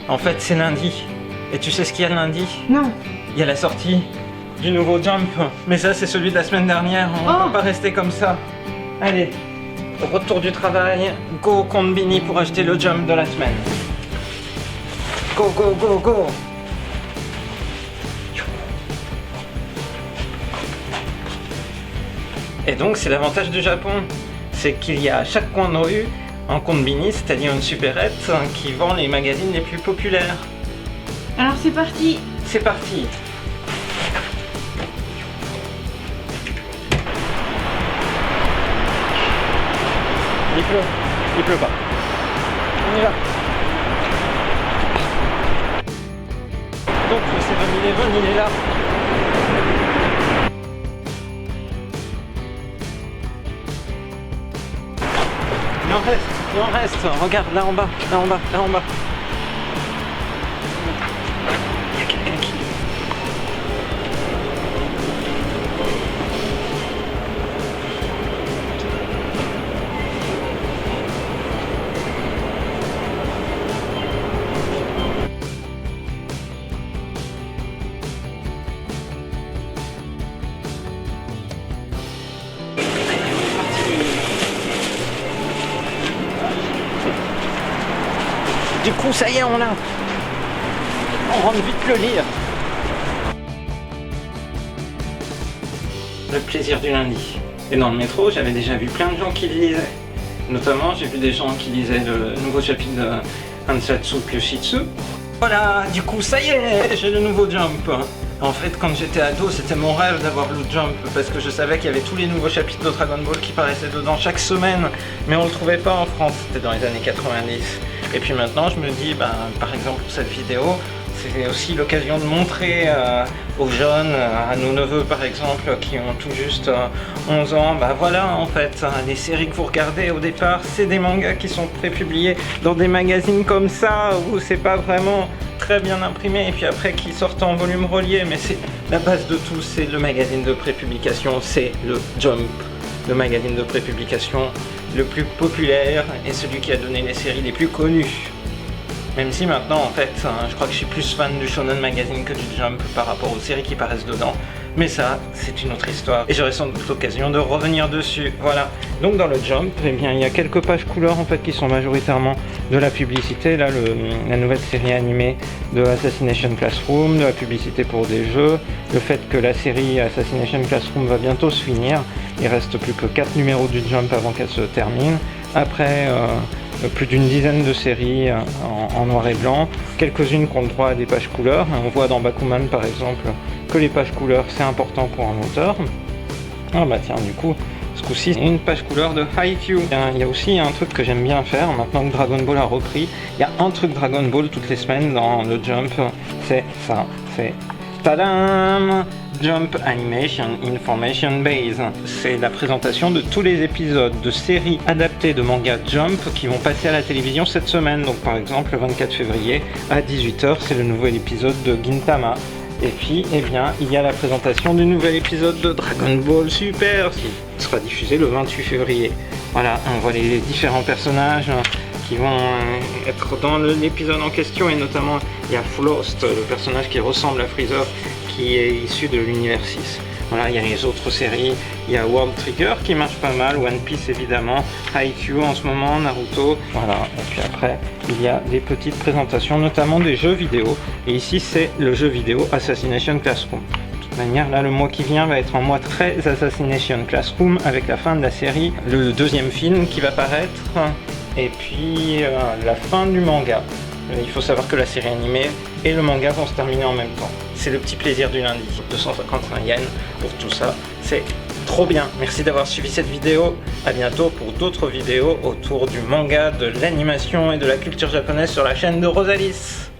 En fait, c'est lundi. Et tu sais ce qu'il y a lundi? Non. Il y a la sortie du nouveau Jump. Mais ça, c'est celui de la semaine dernière. On ne peut pas rester comme ça. Allez, retour du travail. Go au Konbini pour acheter le Jump de la semaine. Go, go, go, go. Et donc, c'est l'avantage du Japon. C'est qu'il y a à chaque coin de rue un Konbini, c'est-à-dire une supérette qui vend les magazines les plus populaires. Alors c'est parti. C'est parti. Il pleut pas. On y va. Donc le 7-Eleven, il est là. Il en reste. Regarde, là en bas, là en bas, là en bas. Il y a quelqu'un qui... Du coup, ça y est, on l'a. On rentre vite le lire. Le plaisir du lundi. Et dans le métro, j'avais déjà vu plein de gens qui le lisaient. Notamment, j'ai vu des gens qui lisaient le nouveau chapitre de Hansatsu Kyushitsu. Voilà, du coup, ça y est, j'ai le nouveau Jump. En fait, quand j'étais ado, c'était mon rêve d'avoir le Jump parce que je savais qu'il y avait tous les nouveaux chapitres de Dragon Ball qui paraissaient dedans chaque semaine, mais on le trouvait pas en France, c'était dans les années 90. Et puis maintenant, je me dis, par exemple pour cette vidéo, c'est aussi l'occasion de montrer aux jeunes, à nos neveux par exemple, qui ont tout juste 11 ans, voilà en fait, les séries que vous regardez au départ, c'est des mangas qui sont prépubliés dans des magazines comme ça, où c'est pas vraiment très bien imprimé, et puis après qui sortent en volume relié, mais c'est la base de tout, c'est le magazine de prépublication, c'est le Jump, le magazine de prépublication le plus populaire et celui qui a donné les séries les plus connues. Même si maintenant, en fait, je crois que je suis plus fan du Shonen Magazine que du Jump par rapport aux séries qui paraissent dedans. Mais ça, c'est une autre histoire. Et j'aurai sans doute l'occasion de revenir dessus. Voilà. Donc dans le Jump, eh bien, il y a quelques pages couleurs en fait qui sont majoritairement de la publicité. Là, la nouvelle série animée de Assassination Classroom, de la publicité pour des jeux. Le fait que la série Assassination Classroom va bientôt se finir. Il reste plus que 4 numéros du Jump avant qu'elle se termine. Après... plus d'une dizaine de séries en noir et blanc, quelques-unes qui ont le droit à des pages couleurs. On voit dans Bakuman par exemple que les pages couleurs c'est important pour un auteur. Ah bah tiens, du coup, ce coup-ci, une page couleur de Haikyuu. Il y a aussi un truc que j'aime bien faire, maintenant que Dragon Ball a repris, il y a un truc Dragon Ball toutes les semaines dans le Jump, c'est ça, c'est... Tadam! Jump Animation Information Base. C'est la présentation de tous les épisodes de séries adaptées de manga Jump qui vont passer à la télévision cette semaine. Donc par exemple le 24 février à 18h, c'est le nouvel épisode de Gintama. Et puis, eh bien, il y a la présentation du nouvel épisode de Dragon Ball Super qui sera diffusé le 28 février. Voilà, on voit les différents personnages qui vont être dans l'épisode en question, et notamment il y a Frost, le personnage qui ressemble à Freezer, qui est issu de l'univers 6. Voilà, il y a les autres séries, il y a World Trigger qui marche pas mal, One Piece évidemment, Haikyuu en ce moment, Naruto, voilà, et puis après il y a des petites présentations, notamment des jeux vidéo, et ici c'est le jeu vidéo Assassination Classroom. De toute manière, là le mois qui vient va être un mois très Assassination Classroom avec la fin de la série, le deuxième film qui va paraître, et puis la fin du manga. Il faut savoir que la série animée et le manga vont se terminer en même temps. C'est le petit plaisir du lundi. 255 yens pour tout ça, c'est trop bien. Merci d'avoir suivi cette vidéo. À bientôt pour d'autres vidéos autour du manga, de l'animation et de la culture japonaise sur la chaîne de Rosalis.